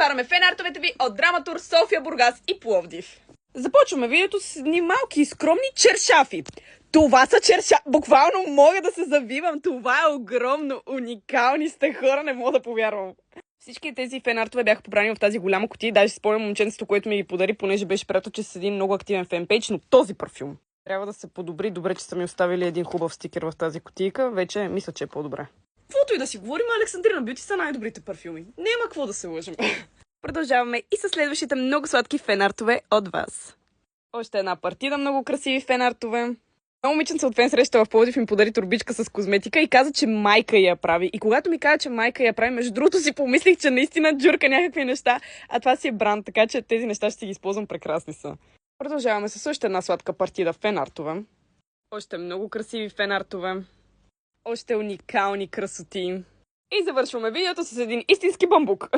отваряме фенартовете ви от Драматур, София, Бургас и Пловдив. Започваме видеото с едни малки и скромни чершафи. Това са чершафи. Буквално мога да се завивам. Това е огромно. Уникални сте хора, не мога да повярвам. Всички тези фенартове бяха побрани в тази голяма кутия. Даже си спомням момченцето, което ми ги подари, понеже беше приятел, че с един много активен фенпейдж, но този парфюм трябва да се подобри. Добре, че са ми оставили един хубав стикер в тази кутийка. Вече мисля, че е по-добре. Каквото и да си говорим, Александрина Бюти са най-добрите парфюми. Няма какво да се лъжим. Продължаваме и с следващите много сладки фенартове от вас. Още една партида много красиви фенартове. Много момиченца от фен среща в Пловдив им подари турбичка с козметика и каза, че майка я прави. И когато ми каза, че майка я прави, между другото си помислих, че наистина джурка някакви неща, а това си е бранд, така че тези неща ще си ги използвам, прекрасни са. Продължаваме с още една сладка партида фенартове. Още много красиви фенартове. Още уникални красоти. И завършваме видеото с един истински бамбук.